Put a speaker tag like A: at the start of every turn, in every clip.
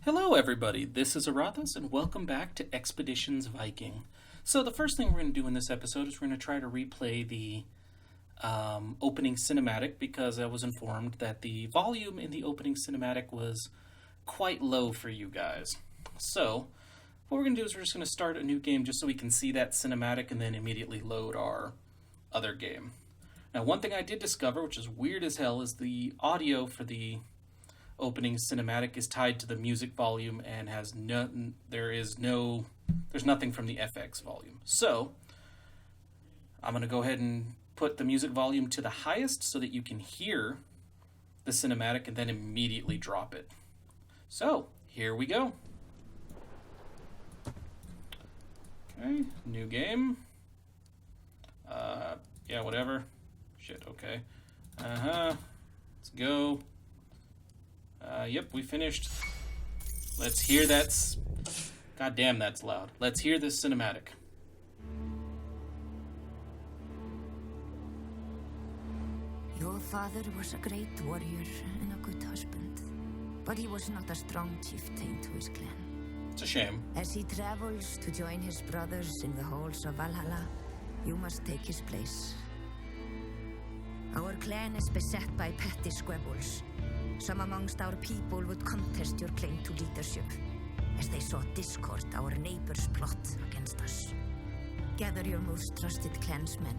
A: Hello everybody, this is Aurathas and welcome back to Expeditions Viking. So the first thing we're going to do in this episode is we're going to try to replay the opening cinematic because I was informed that the volume in the opening cinematic was quite low for you guys. So what we're going to do is we're just going to start a new game just so we can see that cinematic and then immediately load our other game. Now one thing I did discover, which is weird as hell, is the audio for the opening cinematic is tied to the music volume and has there's nothing from the FX volume. So I'm going to go ahead and put the music volume to the highest so that you can hear the cinematic and then immediately drop it. So here we go. Okay, new game. Yeah, whatever. Shit, okay. Let's go. Yep, we finished. Let's hear that. God damn, that's loud. Let's hear this cinematic.
B: Your father was a great warrior and a good husband, but he was not a strong chieftain to his clan.
A: It's a shame.
B: As he travels to join his brothers in the halls of Valhalla, you must take his place. Our clan is beset by petty squabbles. Some amongst our people would contest your claim to leadership, as they sought discord our neighbors' plot against us. Gather your most trusted clansmen.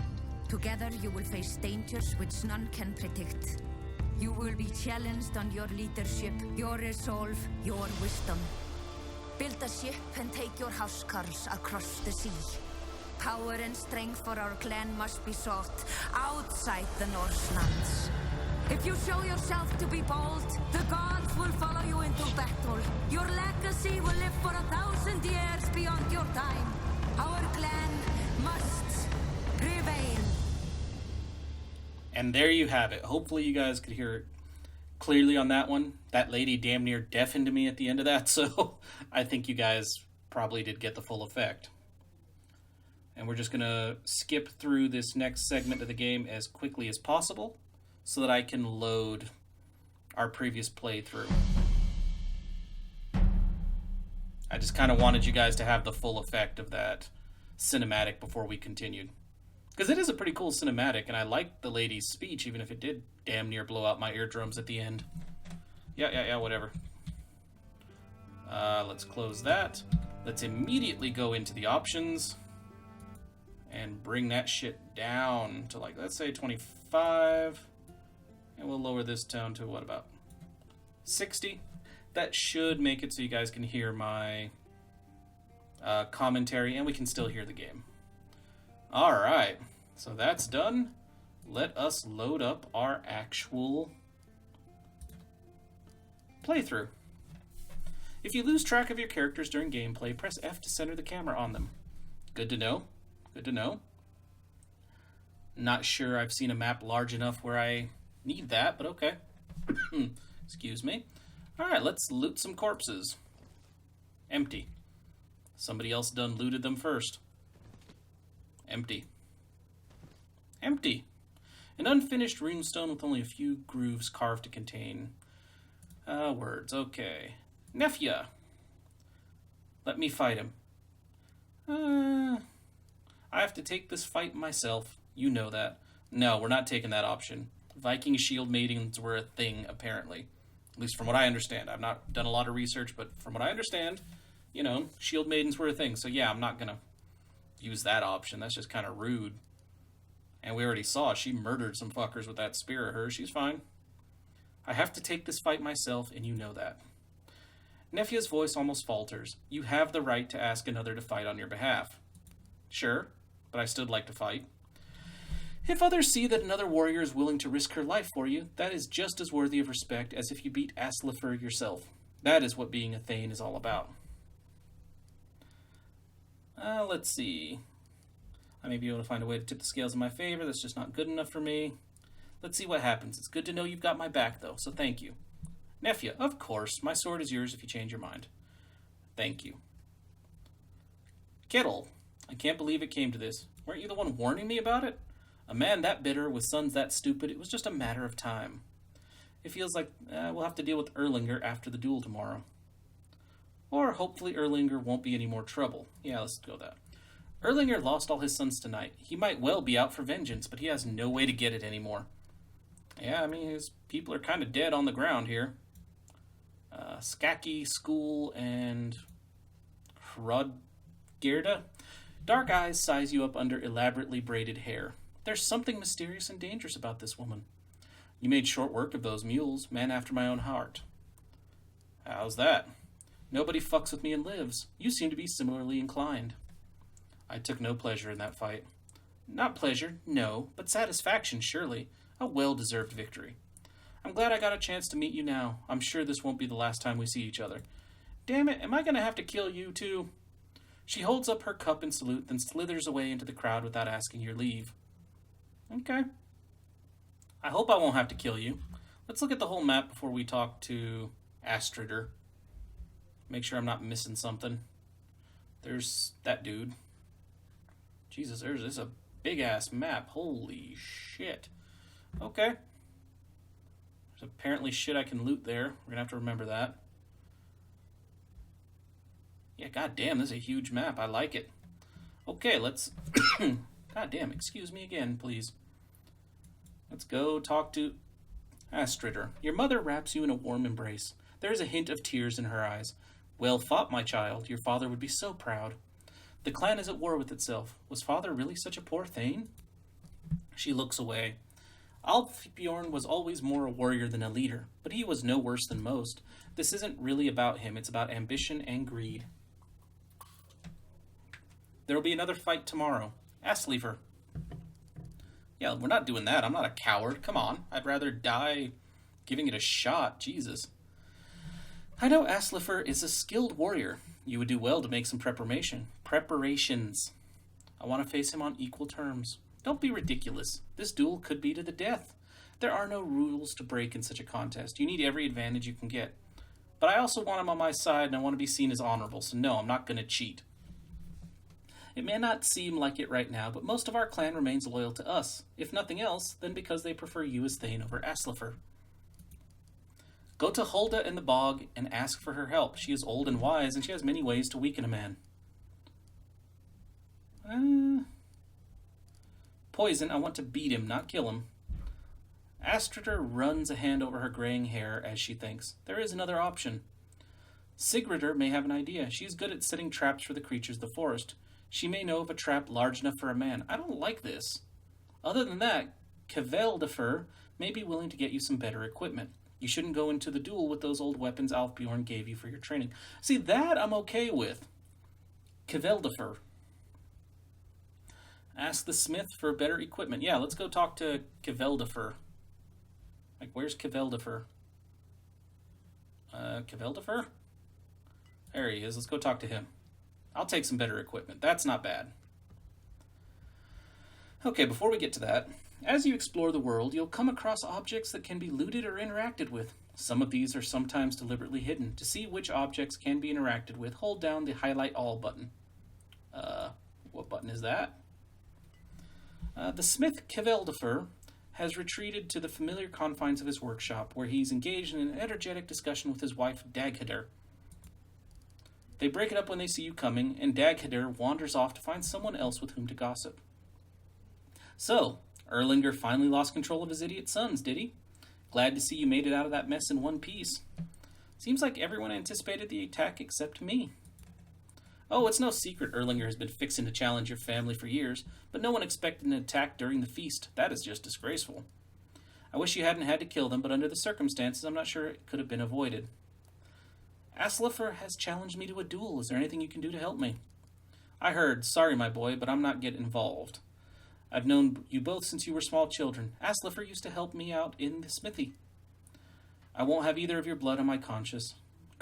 B: Together you will face dangers which none can predict. You will be challenged on your leadership, your resolve, your wisdom. Build a ship and take your housecarls across the sea. Power and strength for our clan must be sought outside the Norse lands. If you show yourself to be bold, the gods will follow you into battle. Your legacy will live for 1,000 years beyond your time. Our clan must prevail.
A: And there you have it. Hopefully you guys could hear it clearly on that one. That lady damn near deafened me at the end of that, so I think you guys probably did get the full effect. And we're just going to skip through this next segment of the game as quickly as possible so that I can load our previous playthrough. I just kind of wanted you guys to have the full effect of that cinematic before we continued. Because it is a pretty cool cinematic, and I liked the lady's speech, even if it did damn near blow out my eardrums at the end. Yeah, whatever. Let's close that. Let's immediately go into the options and bring that shit down to, like, let's say 25. And we'll lower this down to, what, about 60? That should make it so you guys can hear my commentary, and we can still hear the game. Alright, so that's done. Let us load up our actual playthrough. If you lose track of your characters during gameplay, press F to center the camera on them. Good to know. Good to know. Not sure I've seen a map large enough where I need that, but okay. Excuse me. Alright, let's loot some corpses. Empty. Somebody else done looted them first. Empty. Empty. An unfinished runestone with only a few grooves carved to contain words. Okay. Nefja. Let me fight him. I have to take this fight myself. You know that. No, we're not taking that option. Viking shield maidens were a thing, apparently. At least from what I understand. I've not done a lot of research, but from what I understand, you know, shield maidens were a thing. So yeah, I'm not going to use that option. That's just kind of rude. And we already saw she murdered some fuckers with that spear of hers. She's fine. I have to take this fight myself, and you know that. Nefja's voice almost falters. You have the right to ask another to fight on your behalf. Sure, but I still like to fight. If others see that another warrior is willing to risk her life for you, that is just as worthy of respect as if you beat Asleifr yourself. That is what being a thegn is all about. Let's see. I may be able to find a way to tip the scales in my favor. That's just not good enough for me. Let's see what happens. It's good to know you've got my back, though, so thank you. Nefja, of course. My sword is yours if you change your mind. Thank you. Kittle, I can't believe it came to this. Weren't you the one warning me about it? A man that bitter with sons that stupid, it was just a matter of time. It feels like we'll have to deal with Erlingr after the duel tomorrow. Or hopefully Erlingr won't be any more trouble. Yeah, let's go with that. Erlingr lost all his sons tonight. He might well be out for vengeance, but he has no way to get it anymore. Yeah, I mean, his people are kind of dead on the ground here. Skaki, School, and Hrodgerda. Dark eyes size you up under elaborately braided hair. There's something mysterious and dangerous about this woman. You made short work of those mules, man after my own heart. How's that? Nobody fucks with me and lives. You seem to be similarly inclined. I took no pleasure in that fight. Not pleasure, no, but satisfaction, surely. A well-deserved victory. I'm glad I got a chance to meet you now. I'm sure this won't be the last time we see each other. Damn it, am I going to have to kill you, too? She holds up her cup in salute, then slithers away into the crowd without asking your leave. Okay. I hope I won't have to kill you. Let's look at the whole map before we talk to Astrator. Make sure I'm not missing something. There's that dude. Jesus, there's a big-ass map. Holy shit. Okay. There's apparently shit I can loot there. We're going to have to remember that. Yeah, goddamn, this is a huge map. I like it. Okay, let's... Goddamn, excuse me again, please. Let's go talk to Astrator. Your mother wraps you in a warm embrace. There is a hint of tears in her eyes. Well fought, my child. Your father would be so proud. The clan is at war with itself. Was father really such a poor thane? She looks away. Alfbjorn was always more a warrior than a leader, but he was no worse than most. This isn't really about him. It's about ambition and greed. There will be another fight tomorrow. Asleifr. Yeah, we're not doing that. I'm not a coward. Come on. I'd rather die giving it a shot. Jesus. I know Asleifr is a skilled warrior. You would do well to make some preparations. I want to face him on equal terms. Don't be ridiculous. This duel could be to the death. There are no rules to break in such a contest. You need every advantage you can get. But I also want him on my side, and I want to be seen as honorable, so no, I'm not going to cheat. It may not seem like it right now, but most of our clan remains loyal to us. If nothing else, then because they prefer you as Thane over Asleifr. Go to Hulda in the bog and ask for her help. She is old and wise, and she has many ways to weaken a man. Poison, I want to beat him, not kill him. Astrator runs a hand over her graying hair as she thinks. There is another option. Sigridur may have an idea. She is good at setting traps for the creatures of the forest. She may know of a trap large enough for a man. I don't like this. Other than that, Kveldafur may be willing to get you some better equipment. You shouldn't go into the duel with those old weapons Alfbjorn gave you for your training. See, that I'm okay with. Kveldafur. Ask the smith for better equipment. Yeah, let's go talk to Kveldafur. Like, where's Kveldafur? Kveldafur? There he is. Let's go talk to him. I'll take some better equipment. That's not bad. Okay, before we get to that, as you explore the world, you'll come across objects that can be looted or interacted with. Some of these are sometimes deliberately hidden. To see which objects can be interacted with, hold down the Highlight All button. What button is that? The smith Kveldafur has retreated to the familiar confines of his workshop, where he's engaged in an energetic discussion with his wife, Daghedr. They break it up when they see you coming, and Daghedr wanders off to find someone else with whom to gossip. So, Erlingr finally lost control of his idiot sons, did he? Glad to see you made it out of that mess in one piece. Seems like everyone anticipated the attack except me. Oh, it's no secret Erlingr has been fixing to challenge your family for years, but no one expected an attack during the feast. That is just disgraceful. I wish you hadn't had to kill them, but under the circumstances, I'm not sure it could have been avoided. Asleifr has challenged me to a duel. Is there anything you can do to help me? I heard. Sorry, my boy, but I'm not getting involved. I've known you both since you were small children. Asleifr used to help me out in the smithy. I won't have either of your blood on my conscience.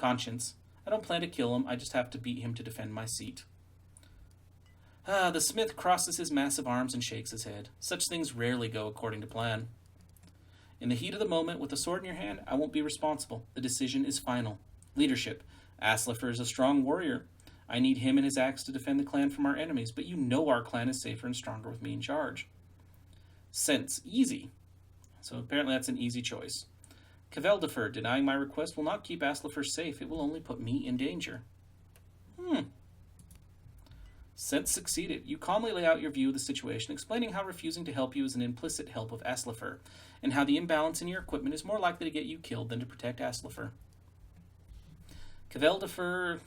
A: I don't plan to kill him. I just have to beat him to defend my seat. The smith crosses his massive arms and shakes his head. Such things rarely go according to plan. In the heat of the moment, with a sword in your hand, I won't be responsible. The decision is final. Leadership. Asleifr is a strong warrior. I need him and his axe to defend the clan from our enemies, but you know our clan is safer and stronger with me in charge. Sense. Easy. So apparently that's an easy choice. Kveldafur, denying my request will not keep Asleifr safe. It will only put me in danger. Sense succeeded. You calmly lay out your view of the situation, explaining how refusing to help you is an implicit help of Asleifr, and how the imbalance in your equipment is more likely to get you killed than to protect Asleifr. Kveldafur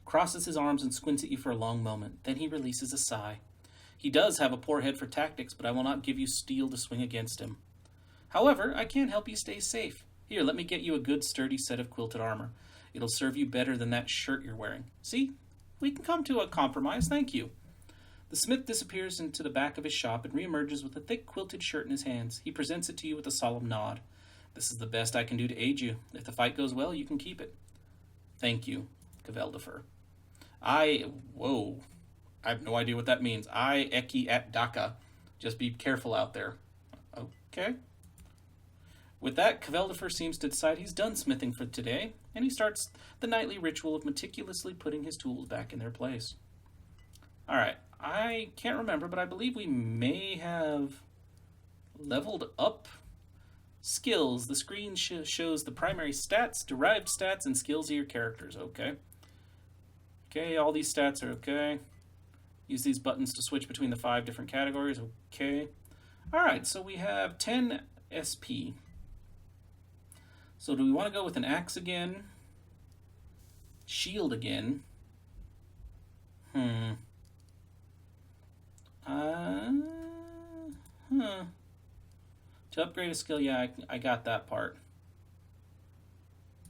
A: crosses his arms and squints at you for a long moment. Then he releases a sigh. He does have a poor head for tactics, but I will not give you steel to swing against him. However, I can help you stay safe. Here, let me get you a good sturdy set of quilted armor. It'll serve you better than that shirt you're wearing. See? We can come to a compromise, thank you. The smith disappears into the back of his shop and reemerges with a thick quilted shirt in his hands. He presents it to you with a solemn nod. This is the best I can do to aid you. If the fight goes well, you can keep it. Thank you, Kveldafur. Whoa. I have no idea what that means. I eki at Daka. Just be careful out there. Okay. With that, Kveldafur seems to decide he's done smithing for today, and he starts the nightly ritual of meticulously putting his tools back in their place. Alright, I can't remember, but I believe we may have leveled up skills. The screen shows the primary stats, derived stats, and skills of your characters. Okay. Okay, all these stats are okay. Use these buttons to switch between the 5 different categories. Okay. Alright, so we have 10 SP. So do we want to go with an axe again? Shield again? To upgrade a skill, yeah, I got that part.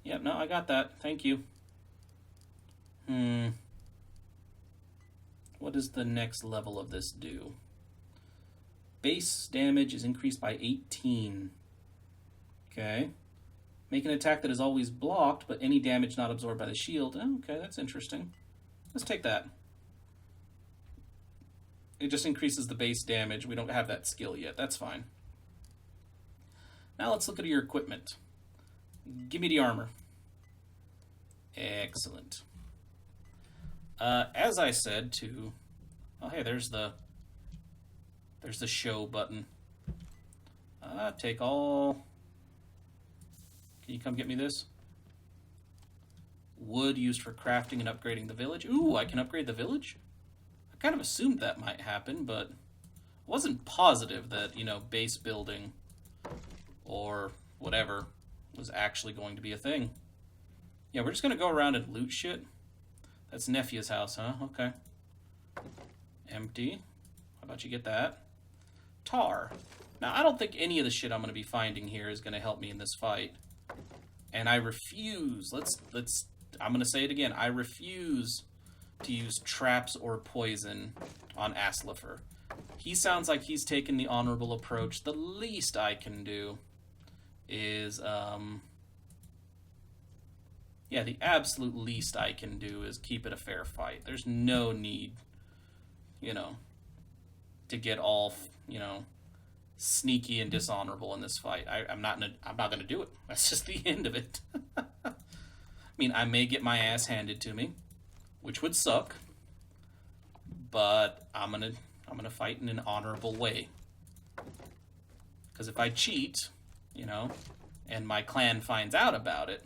A: Yep, no, I got that. Thank you. What does the next level of this do? Base damage is increased by 18. Okay. Make an attack that is always blocked, but any damage not absorbed by the shield. Oh, okay, that's interesting. Let's take that. It just increases the base damage. We don't have that skill yet. That's fine. Now let's look at your equipment. Give me the armor. Excellent. As I said to... Oh, hey, there's the show button. Take all... Can you come get me this? Wood used for crafting and upgrading the village. Ooh, I can upgrade the village? I kind of assumed that might happen, but I wasn't positive that, base building or whatever was actually going to be a thing. Yeah, we're just going to go around and loot shit. That's Nephew's house, huh? Okay. Empty. How about you get that? Tar. Now, I don't think any of the shit I'm going to be finding here is going to help me in this fight. And I refuse, I'm going to say it again, I refuse to use traps or poison on Asleifr. He sounds like he's taken the honorable approach. The least I can do is, the absolute least I can do is keep it a fair fight. There's no need, to get all, sneaky and dishonorable in this fight. I'm not going to do it. That's just the end of it. I mean, I may get my ass handed to me, which would suck, but I'm gonna fight in an honorable way. Because if I cheat, and my clan finds out about it,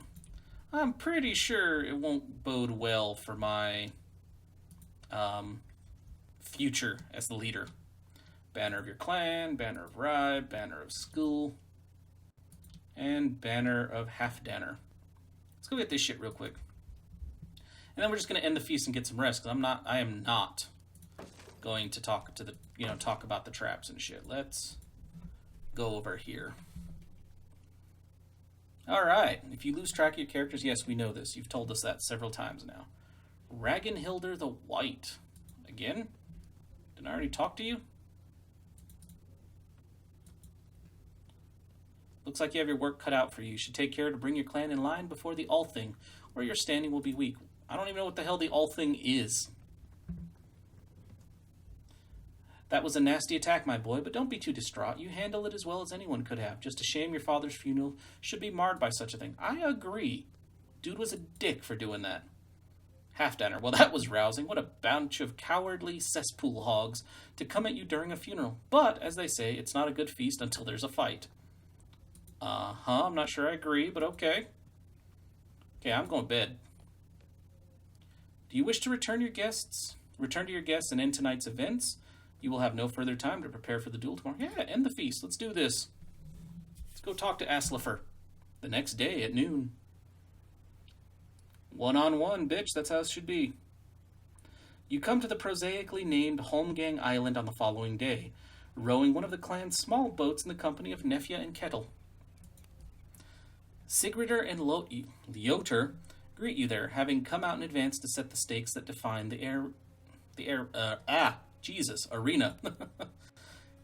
A: I'm pretty sure it won't bode well for my future as the leader. Banner of your clan, banner of ride, banner of school, and banner of Halfdanner. Let's go get this shit real quick. And then we're just going to end the feast and get some rest, because I am not going to talk about the traps and shit. Let's go over here. Alright, if you lose track of your characters, yes, we know this. You've told us that several times now. Ragnhildr the White. Again? Didn't I already talk to you? Looks like you have your work cut out for you. You should take care to bring your clan in line before the Althing, or your standing will be weak. I don't even know what the hell the Althing is. That was a nasty attack, my boy, but don't be too distraught. You handle it as well as anyone could have. Just a shame your father's funeral should be marred by such a thing. I agree. Dude was a dick for doing that. Halfdanner. Well, that was rousing. What a bunch of cowardly cesspool hogs to come at you during a funeral. But, as they say, it's not a good feast until there's a fight. I'm not sure I agree, but okay. Okay, I'm going to bed. Do you wish to return to your guests and end tonight's events? You will have no further time to prepare for the duel tomorrow. Yeah, end the feast. Let's do this. Let's go talk to Asleifr. The next day at noon. 1-on-1, bitch. That's how it should be. You come to the prosaically named Holmgang Island on the following day, rowing one of the clan's small boats in the company of Nefja and Kettle. Sigridr and Ljotur greet you there, having come out in advance to set the stakes that define arena.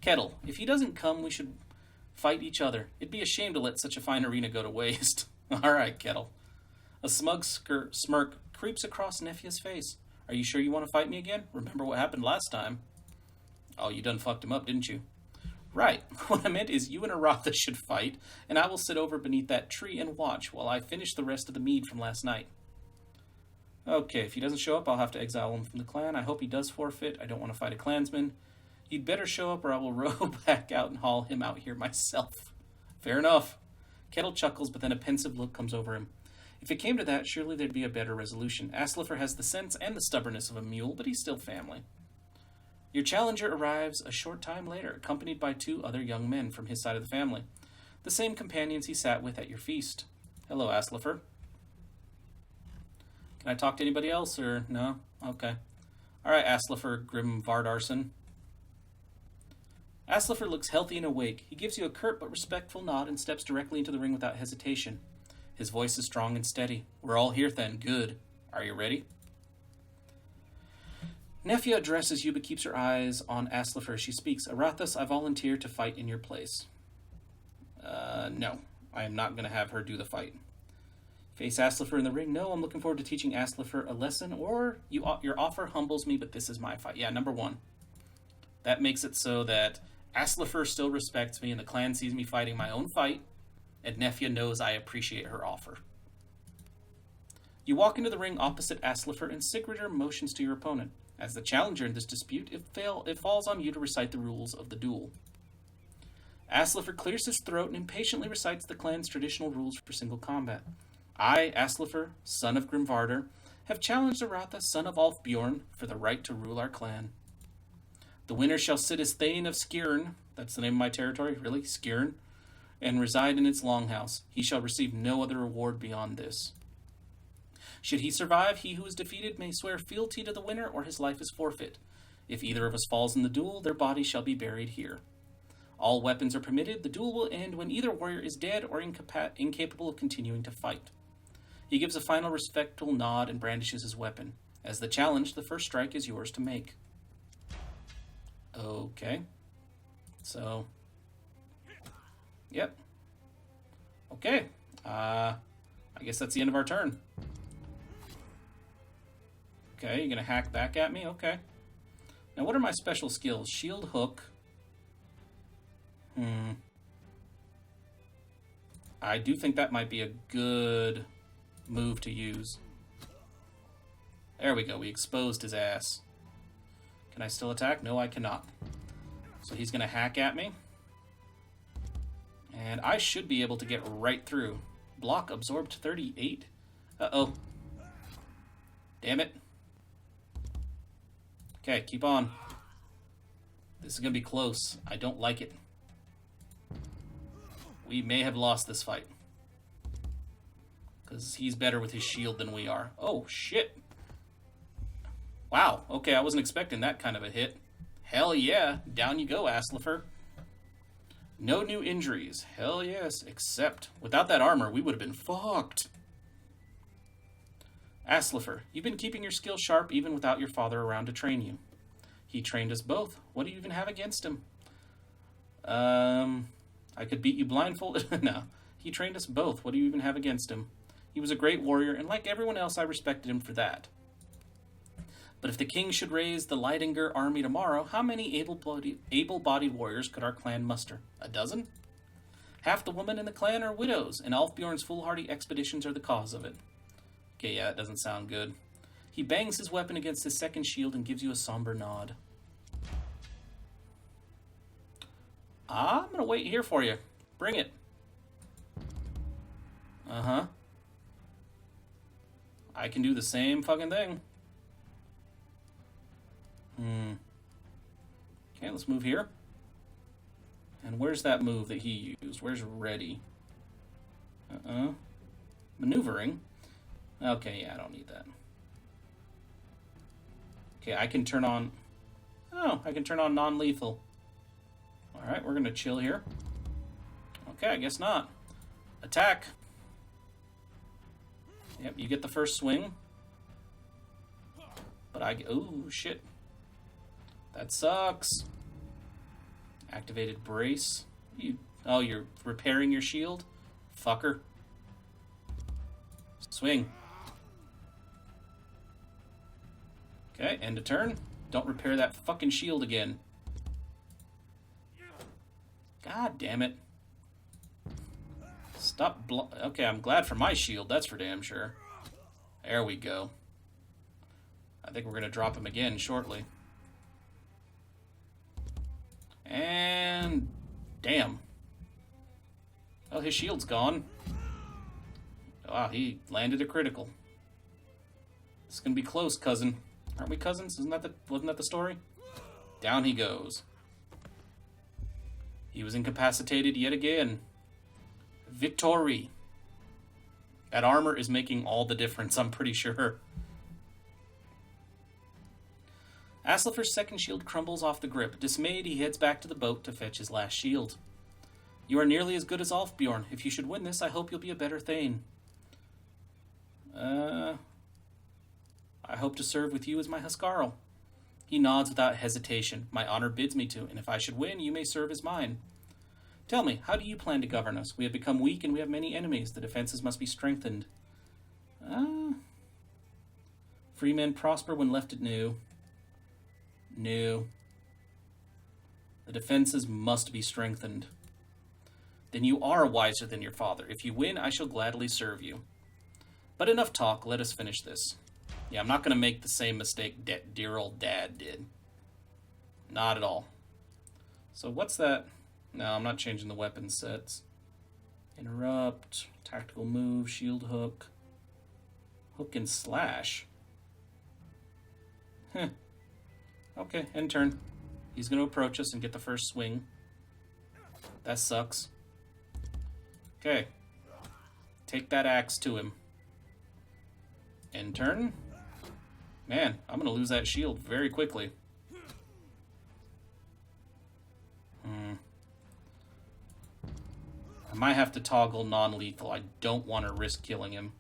A: Kettle, if he doesn't come, we should fight each other. It'd be a shame to let such a fine arena go to waste. All right, Kettle. A smug smirk creeps across Nefja's face. Are you sure you want to fight me again? Remember what happened last time? Oh, you done fucked him up, didn't you? Right. What I meant is you and Aurathas should fight, and I will sit over beneath that tree and watch while I finish the rest of the mead from last night. Okay, if he doesn't show up, I'll have to exile him from the clan. I hope he does forfeit. I don't want to fight a clansman. You'd better show up or I will row back out and haul him out here myself. Fair enough. Kettle chuckles, but then a pensive look comes over him. If it came to that, surely there'd be a better resolution. Asleifr has the sense and the stubbornness of a mule, but he's still family. Your challenger arrives a short time later, accompanied by 2 other young men from his side of the family, the same companions he sat with at your feast. Hello, Asleifr. Can I talk to anybody else, or no? Okay. All right, Asleifr Grimvardarson. Asleifr looks healthy and awake. He gives you a curt but respectful nod and steps directly into the ring without hesitation. His voice is strong and steady. We're all here then. Good. Are you ready? Nefja addresses you but keeps her eyes on Asleifr as she speaks. Aurathas, I volunteer to fight in your place. No. I am not going to have her do the fight. Face Asleifr in the ring. No, I'm looking forward to teaching Asleifr a lesson, or your offer humbles me, but this is my fight. Yeah, number 1. That makes it so that Asleifr still respects me and the clan sees me fighting my own fight, and Nefja knows I appreciate her offer. You walk into the ring opposite Asleifr, and Sigridr motions to your opponent. As the challenger in this dispute, it falls on you to recite the rules of the duel. Asleifr clears his throat and impatiently recites the clan's traditional rules for single combat. I, Asleifr, son of Grimvardr, have challenged Aurathas, son of Alfbjorn, for the right to rule our clan. The winner shall sit as thegn of Skirn, that's the name of my territory, really, Skirn, and reside in its longhouse. He shall receive no other reward beyond this. Should he survive, he who is defeated may swear fealty to the winner, or his life is forfeit. If either of us falls in the duel, their bodies shall be buried here. All weapons are permitted. The duel will end when either warrior is dead or incapable of continuing to fight. He gives a final respectful nod and brandishes his weapon. As the challenge, the first strike is yours to make. Okay. So, yep. Okay. I guess that's the end of our turn. Okay, you're going to hack back at me? Okay. Now, what are my special skills? Shield hook. I do think that might be a good move to use. There we go. We exposed his ass. Can I still attack? No, I cannot. So he's going to hack at me. And I should be able to get right through. Block absorbed 38. Uh-oh. Damn it. Okay, keep on. This is going to be close. I don't like it. We may have lost this fight. Because he's better with his shield than we are. Oh, shit. Wow. Okay, I wasn't expecting that kind of a hit. Hell yeah. Down you go, Asleifr. No new injuries. Hell yes. Except, without that armor, we would have been fucked. Asleifr, you've been keeping your skill sharp even without your father around to train you. He trained us both. What do you even have against him? I could beat you blindfolded. No. He trained us both. What do you even have against him? He was a great warrior, and like everyone else, I respected him for that. But if the king should raise the Erlingr army tomorrow, how many able-bodied warriors could our clan muster? A dozen? Half the women in the clan are widows, and Alfbjorn's foolhardy expeditions are the cause of it. Okay, yeah, that doesn't sound good. He bangs his weapon against his second shield and gives you a somber nod. I'm gonna wait here for you. Bring it. Uh-huh. I can do the same fucking thing. Okay, let's move here. And where's that move that he used? Where's ready? Maneuvering. Okay, yeah, I don't need that. Okay, I can turn on... Oh, I can turn on non-lethal. Alright, we're going to chill here. Okay, I guess not. Attack. Yep, you get the first swing. But oh, shit. That sucks. Activated brace. Oh, you're repairing your shield? Fucker. Swing. Okay, end of turn. Don't repair that fucking shield again. God damn it. Stop okay, I'm glad for my shield, that's for damn sure. There we go. I think we're going to drop him again shortly. And... damn. Oh, his shield's gone. Wow, he landed a critical. It's going to be close, cousin. Aren't we cousins? Wasn't that the story? Down he goes. He was incapacitated yet again. Victory. That armor is making all the difference, I'm pretty sure. Asleifr's second shield crumbles off the grip. Dismayed, he heads back to the boat to fetch his last shield. You are nearly as good as Alfbjorn. If you should win this, I hope you'll be a better thane. I hope to serve with you as my Huskarl. He nods without hesitation. My honor bids me to, and if I should win, you may serve as mine. Tell me, how do you plan to govern us? We have become weak and we have many enemies. The defenses must be strengthened. Free men prosper when left at new. No. The defenses must be strengthened. Then you are wiser than your father. If you win, I shall gladly serve you. But enough talk, let us finish this. Yeah, I'm not going to make the same mistake dear old dad did. Not at all. So what's that? No, I'm not changing the weapon sets. Interrupt, tactical move, shield hook. Hook and slash. Heh. Okay, end turn. He's going to approach us and get the first swing. That sucks. Okay. Take that axe to him. End turn. Man, I'm going to lose that shield very quickly. I might have to toggle non-lethal. I don't want to risk killing him.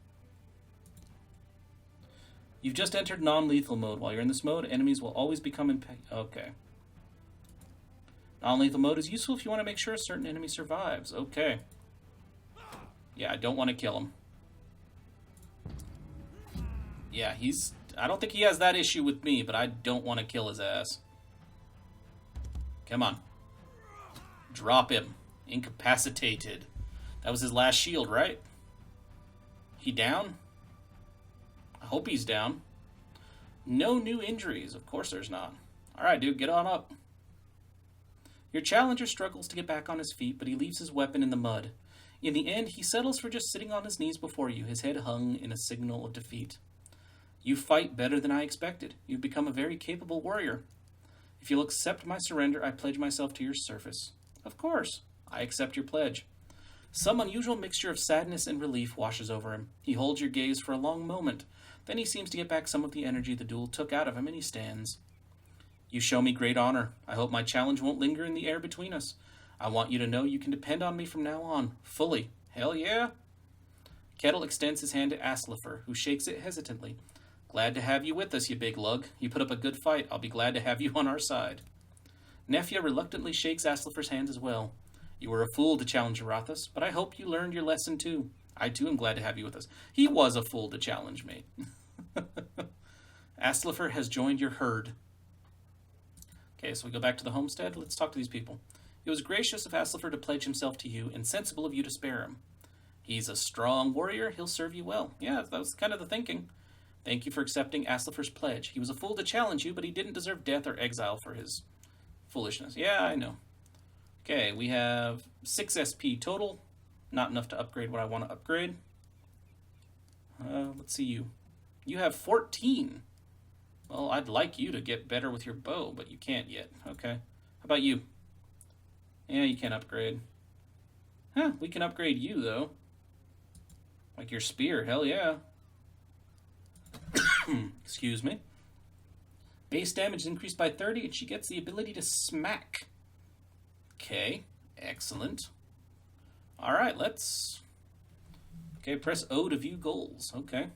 A: You've just entered non-lethal mode. While you're in this mode, enemies will always become okay. Non-lethal mode is useful if you want to make sure a certain enemy survives. Okay. Yeah, I don't want to kill him. Yeah, I don't think he has that issue with me, but I don't want to kill his ass. Come on. Drop him. Incapacitated. That was his last shield, right? He down? I hope he's down. No new injuries. Of course there's not. Alright, dude, get on up. Your challenger struggles to get back on his feet, but he leaves his weapon in the mud. In the end, he settles for just sitting on his knees before you, his head hung in a signal of defeat. You fight better than I expected. You've become a very capable warrior. If you'll accept my surrender, I pledge myself to your service. Of course, I accept your pledge. Some unusual mixture of sadness and relief washes over him. He holds your gaze for a long moment. Then he seems to get back some of the energy the duel took out of him, and he stands. You show me great honor. I hope my challenge won't linger in the air between us. I want you to know you can depend on me from now on. Fully. Hell yeah. Kettle extends his hand to Asleifr, who shakes it hesitantly. Glad to have you with us, you big lug. You put up a good fight. I'll be glad to have you on our side. Nefja reluctantly shakes Asleifr's hand as well. You were a fool to challenge Aurathas, but I hope you learned your lesson too. I too am glad to have you with us. He was a fool to challenge me. Asleifr has joined your herd. Okay, so we go back to the homestead. Let's talk to these people. It was gracious of Asleifr to pledge himself to you, and sensible of you to spare him. He's a strong warrior. He'll serve you well. Yeah, that was kind of the thinking. Thank you for accepting Asleifr's pledge. He was a fool to challenge you, but he didn't deserve death or exile for his foolishness. Yeah, I know. Okay, we have 6 SP total. Not enough to upgrade what I want to upgrade. Let's see you. You have 14. Well, I'd like you to get better with your bow, but you can't yet. Okay. How about you? Yeah, you can't upgrade. Huh, we can upgrade you, though. Like your spear, hell yeah. Excuse me. Base damage is increased by 30, and she gets the ability to smack. Okay, excellent. Alright, let's... Okay, press O to view goals. Okay.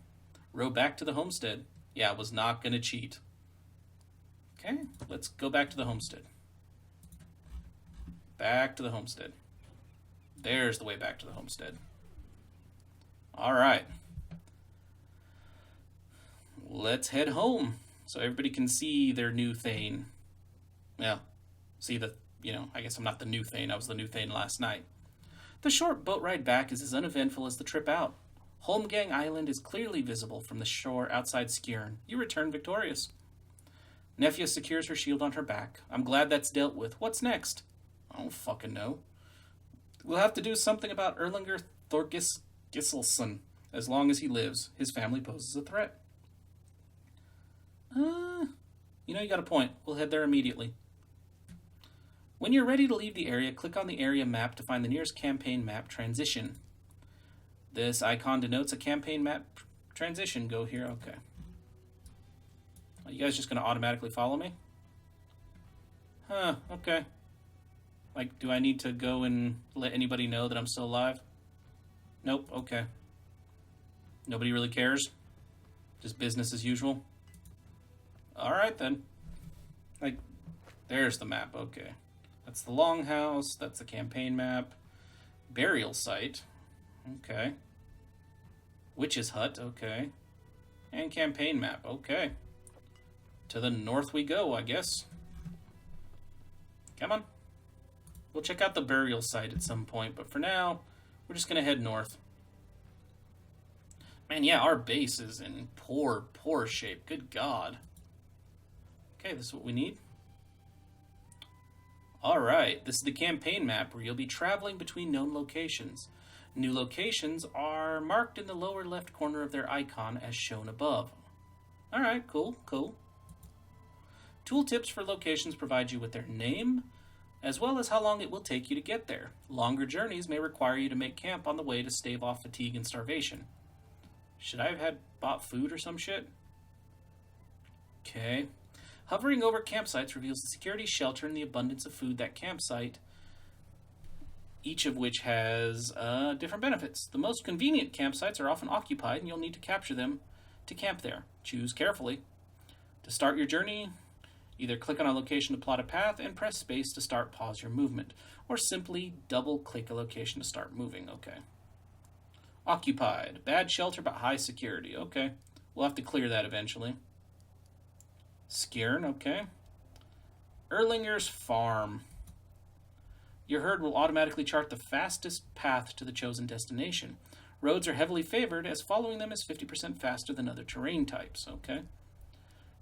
A: Row back to the homestead. Yeah, I was not going to cheat. Okay, let's go back to the homestead. Back to the homestead. There's the way back to the homestead. Alright. Let's head home so everybody can see their new thane. Well, see the, I guess I'm not the new thane. I was the new thane last night. The short boat ride back is as uneventful as the trip out. Holmgang Island is clearly visible from the shore outside Skjern. You return victorious. Nefja secures her shield on her back. I'm glad that's dealt with. What's next? I don't fucking know. We'll have to do something about Erlingr Thorgisselson. As long as he lives, his family poses a threat. You got a point. We'll head there immediately. When you're ready to leave the area, click on the area map to find the nearest campaign map transition. This icon denotes a campaign map transition. Go here. Okay. Are you guys just going to automatically follow me? Huh, okay. Like, do I need to go and let anybody know that I'm still alive? Nope, okay. Nobody really cares? Just business as usual? Alright then. Like, there's the map, okay. That's the longhouse, that's the campaign map. Burial site, okay. Witch's hut, okay. And campaign map, okay. To the north we go, I guess. Come on. We'll check out the burial site at some point, but for now, we're just going to head north. Man, yeah, our base is in poor shape. Good God. Okay, this is what we need. Alright, this is the campaign map where you'll be traveling between known locations. New locations are marked in the lower left corner of their icon as shown above. Alright, cool. Tooltips for locations provide you with their name, as well as how long it will take you to get there. Longer journeys may require you to make camp on the way to stave off fatigue and starvation. Should I have bought food or some shit? Okay. Hovering over campsites reveals the security, shelter, and the abundance of food that campsite, each of which has different benefits. The most convenient campsites are often occupied, and you'll need to capture them to camp there. Choose carefully. To start your journey, either click on a location to plot a path and press space to pause your movement, or simply double-click a location to start moving. Okay. Occupied. Bad shelter, but high security. Okay. We'll have to clear that eventually. Skjern, okay. Erlingr's farm. Your herd will automatically chart the fastest path to the chosen destination. Roads are heavily favored, as following them is 50% faster than other terrain types. Okay.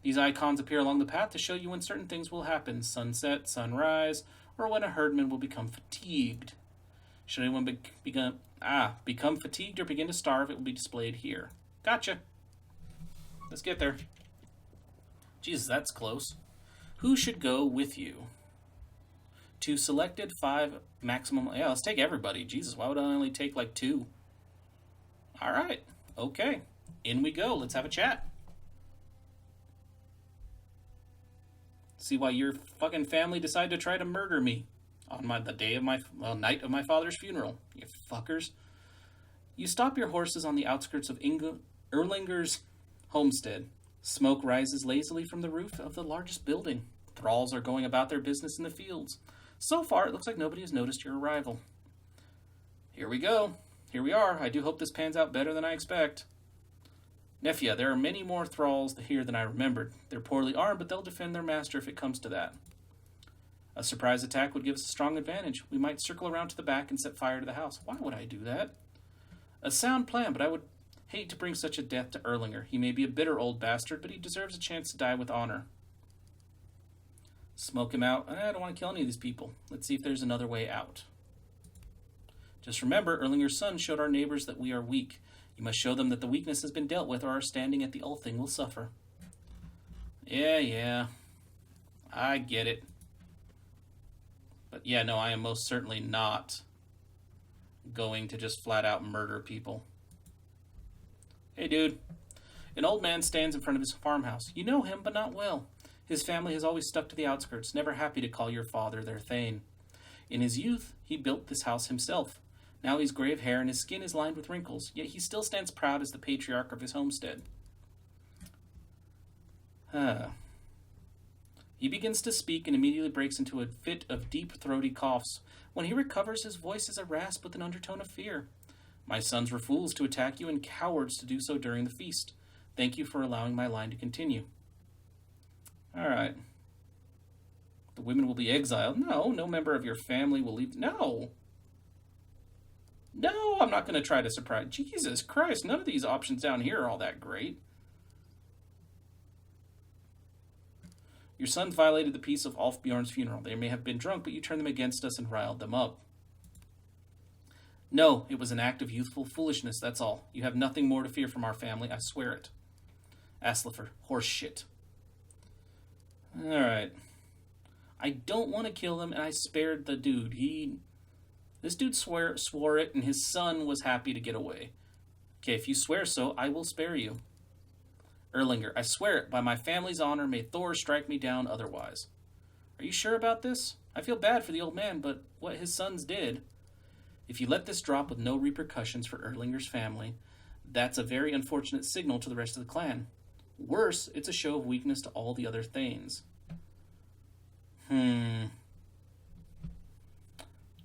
A: These icons appear along the path to show you when certain things will happen. Sunset, sunrise, or when a herdman will become fatigued. Should anyone become fatigued or begin to starve, it will be displayed here. Gotcha. Let's get there. Jesus, that's close. Who should go with you? To selected 5 maximum... Yeah, let's take everybody. Jesus, why would I only take like 2? Alright. Okay. In we go. Let's have a chat. See why your fucking family decided to try to murder me on night of my father's funeral. You fuckers. You stop your horses on the outskirts of Erlingr's homestead. Smoke rises lazily from the roof of the largest building. Thralls are going about their business in the fields. So far, it looks like nobody has noticed your arrival. Here we go. Here we are. I do hope this pans out better than I expect. Nefja, there are many more thralls here than I remembered. They're poorly armed, but they'll defend their master if it comes to that. A surprise attack would give us a strong advantage. We might circle around to the back and set fire to the house. Why would I do that? A sound plan, but I would hate to bring such a death to Erlingr. He may be a bitter old bastard, but he deserves a chance to die with honor. Smoke him out. I don't want to kill any of these people. Let's see if there's another way out. Just remember, Erlingr's son showed our neighbors that we are weak. You must show them that the weakness has been dealt with, or our standing at the Ulthing will suffer. Yeah. I get it. But yeah, no, I am most certainly not going to just flat out murder people. Hey, dude. An old man stands in front of his farmhouse. You know him, but not well. His family has always stuck to the outskirts, never happy to call your father their thegn. In his youth, he built this house himself. Now he's gray of hair and his skin is lined with wrinkles, yet he still stands proud as the patriarch of his homestead. He begins to speak and immediately breaks into a fit of deep, throaty coughs. When he recovers, his voice is a rasp with an undertone of fear. My sons were fools to attack you and cowards to do so during the feast. Thank you for allowing my line to continue. All right. The women will be exiled. No member of your family will leave. No, I'm not going to try to surprise. Jesus Christ, none of these options down here are all that great. Your sons violated the peace of Alfbjorn's funeral. They may have been drunk, but you turned them against us and riled them up. No, it was an act of youthful foolishness, that's all. You have nothing more to fear from our family, I swear it. Asleifr, horse shit. Alright. I don't want to kill him, and I spared the dude. This dude swore it, and his son was happy to get away. Okay, if you swear so, I will spare you. Erlingr, I swear it, by my family's honor, may Thor strike me down otherwise. Are you sure about this? I feel bad for the old man, but what his sons did... If you let this drop with no repercussions for Erlingr's family, that's a very unfortunate signal to the rest of the clan. Worse, it's a show of weakness to all the other thanes. Damn.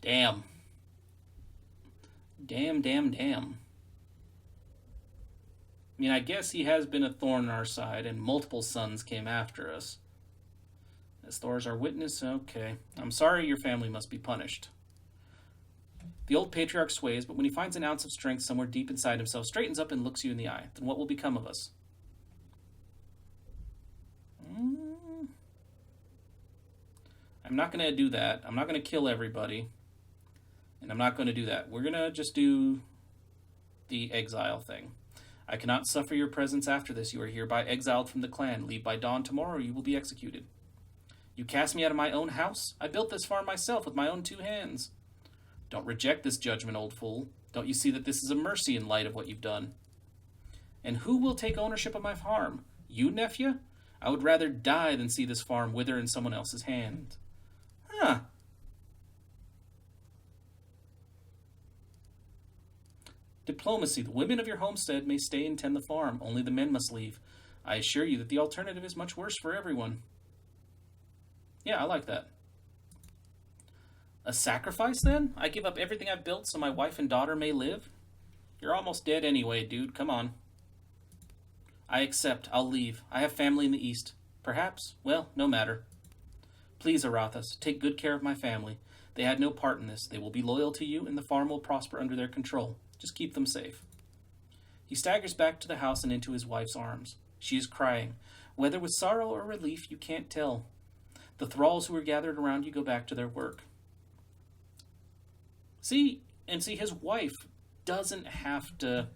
A: Damn. I mean, I guess he has been a thorn in our side, and multiple sons came after us. As Thor's our witness, okay. I'm sorry your family must be punished. The old patriarch sways, but when he finds an ounce of strength somewhere deep inside himself, straightens up and looks you in the eye. Then what will become of us? I'm not going to do that. I'm not going to kill everybody. And I'm not going to do that. We're going to just do the exile thing. I cannot suffer your presence after this. You are hereby exiled from the clan. Leave by dawn tomorrow, or you will be executed. You cast me out of my own house? I built this farm myself with my own 2 hands. Don't reject this judgment, old fool. Don't you see that this is a mercy in light of what you've done? And who will take ownership of my farm? You, nephew? I would rather die than see this farm wither in someone else's hand. Diplomacy. The women of your homestead may stay and tend the farm. Only the men must leave. I assure you that the alternative is much worse for everyone. Yeah, I like that. A sacrifice, then? I give up everything I've built so my wife and daughter may live? You're almost dead anyway, dude. Come on. I accept. I'll leave. I have family in the east. Perhaps? Well, no matter. Please, Aurathas, take good care of my family. They had no part in this. They will be loyal to you, and the farm will prosper under their control. Just keep them safe. He staggers back to the house and into his wife's arms. She is crying. Whether with sorrow or relief, you can't tell. The thralls who are gathered around you go back to their work. See, his wife doesn't have to,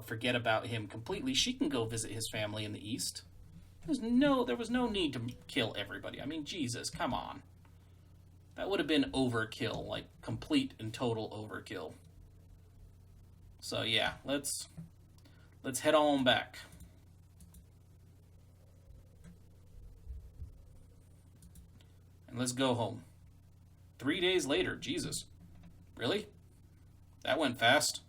A: forget about him completely. She can go visit his family in the east. There was no need to kill everybody. I mean, Jesus, come on. That would have been overkill, complete and total overkill. So yeah, let's head on back. And let's go home. 3 days later, Jesus. Really? That went fast.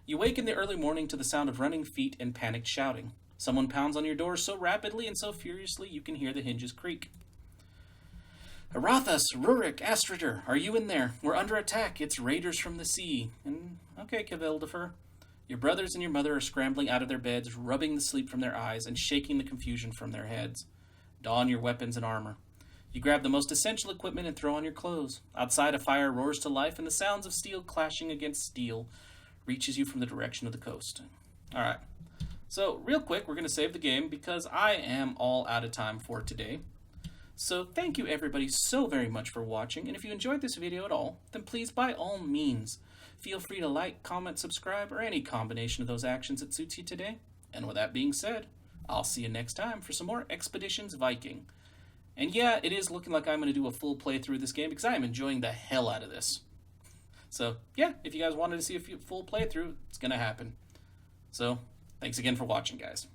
A: You wake in the early morning to the sound of running feet and panicked shouting. Someone pounds on your door so rapidly and so furiously you can hear the hinges creak. Aurathas, Rurik, Astrator, are you in there? We're under attack. It's raiders from the sea. Okay, Kavildafur. Your brothers and your mother are scrambling out of their beds, rubbing the sleep from their eyes and shaking the confusion from their heads. Don your weapons and armor. You grab the most essential equipment and throw on your clothes. Outside, a fire roars to life, and the sounds of steel clashing against steel reaches you from the direction of the coast. All right. So, real quick, we're going to save the game because I am all out of time for today. So, thank you everybody so very much for watching, and if you enjoyed this video at all, then please, by all means, feel free to like, comment, subscribe, or any combination of those actions that suits you today, And with that being said, I'll see you next time for some more Expeditions Viking. And yeah, it is looking like I'm going to do a full playthrough of this game because I am enjoying the hell out of this. So, yeah, if you guys wanted to see a full playthrough, it's going to happen. So, thanks again for watching, guys.